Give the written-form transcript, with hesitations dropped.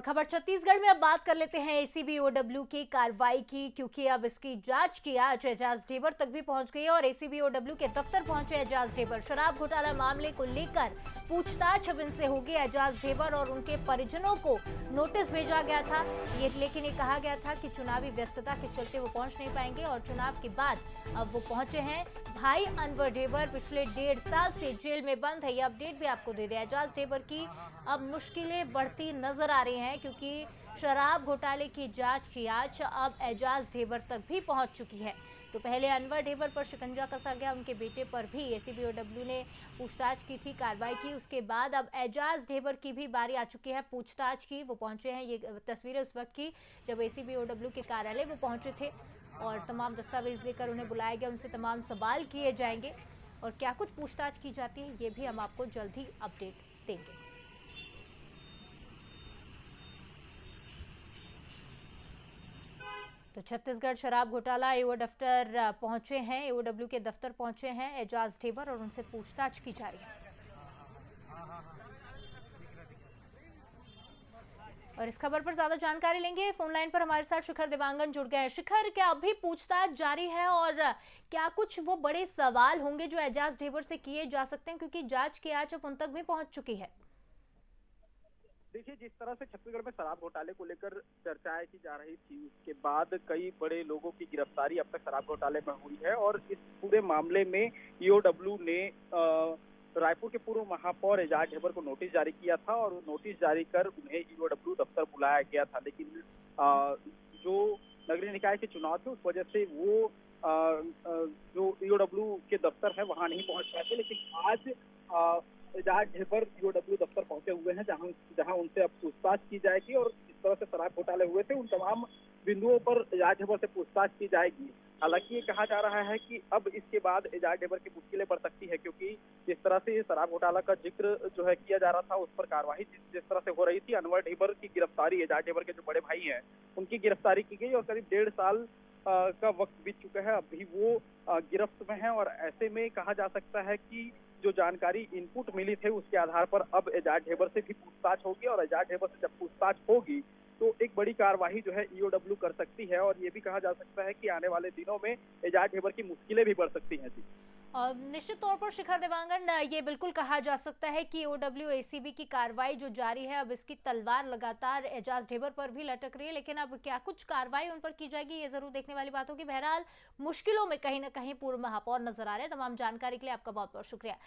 खबर छत्तीसगढ़ में अब बात कर लेते हैं एसीबी ओडब्ल्यू की कार्रवाई की, क्योंकि अब इसकी जांच की आज एजाज ढेबर तक भी पहुंच गई है और एसीबी ओडब्ल्यू के दफ्तर पहुंचे एजाज ढेबर। शराब घोटाला मामले को लेकर पूछताछ अब इनसे होगी। एजाज ढेबर और उनके परिजनों को नोटिस भेजा गया था, लेकिन ये कहा गया था कि चुनावी व्यस्तता के चलते वो पहुंच नहीं पाएंगे और चुनाव के बाद अब वो पहुंचे हैं। भाई अनवर ढेबर पिछले 1.5 साल से जेल में बंद है, ये अपडेट भी आपको दे दिया। एजाज ढेबर की अब मुश्किलें बढ़ती नजर आ रही हैं, क्योंकि शराब घोटाले की जांच की आज अब एजाज ढेबर तक भी पहुंच चुकी है। तो पहले अनवर ढेबर पर शिकंजा कसा गया, उनके बेटे पर भी एसीबी ओडब्ल्यू ने पूछताछ की थी, कार्रवाई की। उसके बाद अब एजाज ढेबर की भी बारी आ चुकी है पूछताछ की। वो पहुंचे हैं, ये तस्वीरें उस वक्त की जब एसीबी ओडब्ल्यू के कार्यालय वो पहुंचे थे और तमाम दस्तावेज लेकर उन्हें बुलाया गया, उनसे तमाम सवाल किए जाएंगे और क्या कुछ पूछताछ की जाती है ये भी हम आपको जल्द ही अपडेट देंगे। तो छत्तीसगढ़ शराब घोटाला एओ दफ्तर पहुंचे हैं, एओडब्ल्यू के दफ्तर पहुंचे हैं एजाज ढेबर और उनसे पूछताछ की जा रही है। और इस खबर पर ज्यादा जानकारी लेंगे, फोन लाइन पर हमारे साथ शिखर देवांगन जुड़ गए हैं। शिखर, क्या अभी पूछताछ जारी है और क्या कुछ वो बड़े सवाल होंगे जो एजाज ढेबर से किए जा सकते हैं, क्योंकि जांच की आज अब उन तक भी पहुंच चुकी है? देखिए, जिस तरह से छत्तीसगढ़ में शराब घोटाले को लेकर चर्चाएं की जा रही थी, उसके बाद कई बड़े लोगों की गिरफ्तारी अब तक शराब घोटाले में हुई है और इस पूरे मामले में ईओडब्ल्यू ने रायपुर के पूर्व महापौर एजाज ढेबर को नोटिस जारी किया था और वो नोटिस जारी कर उन्हें ईओडब्ल्यू दफ्तर बुलाया गया था। लेकिन जो नगरीय निकाय के चुनाव थे, उस वजह से वो जो ईओडब्ल्यू के दफ्तर है वहां नहीं पहुंच पाए थे। लेकिन आज एजाज ढेबर ईओडब्ल्यू दफ्तर पहुंचे हुए हैं, जहां उनसे अब पूछताछ की जाएगी और जिस तरह से शराब घोटाले हुए थे उन तमाम बिंदुओं पर एजाज ढेबर से पूछताछ की जाएगी। हालांकि ये कहा जा रहा है कि अब इसके बाद एजाज ढेबर की मुश्किलें बढ़ सकती है, क्योंकि जिस तरह से शराब घोटाला का जिक्र जो है किया जा रहा था, उस पर कार्रवाई जिस तरह से हो रही थी, अनवर ढेबर की गिरफ्तारी, एजाज ढेबर के जो बड़े भाई हैं उनकी गिरफ्तारी की गई और करीब 1.5 साल का वक्त बीत चुका है, अभी वो गिरफ्त में है। और ऐसे में कहा जा सकता है कि जो जानकारी इनपुट मिली थे उसके आधार पर अब एजाज ढेबर से भी पूछताछ होगी और एजाज ढेबर से जब पूछताछ होगी तो एक बड़ी कार्यवाही जो है ईओडब्ल्यू कर सकती है और ये भी कहा जा सकता है कि आने वाले दिनों में एजाज ढेबर की मुश्किलें भी बढ़ सकती हैं। जी, और निश्चित तौर पर शिखर देवांगन, ये बिल्कुल कहा जा सकता है कि ओडब्ल्यू एसीबी की कार्रवाई जो जारी है, अब इसकी तलवार लगातार एजाज ढेबर पर भी लटक रही है, लेकिन अब क्या कुछ कार्रवाई उन पर की जाएगी ये जरूर देखने वाली बात होगी। बहरहाल मुश्किलों में कहीं ना कहीं पूर्व महापौर नजर आ रहे हैं। तमाम जानकारी के लिए आपका बहुत बहुत शुक्रिया।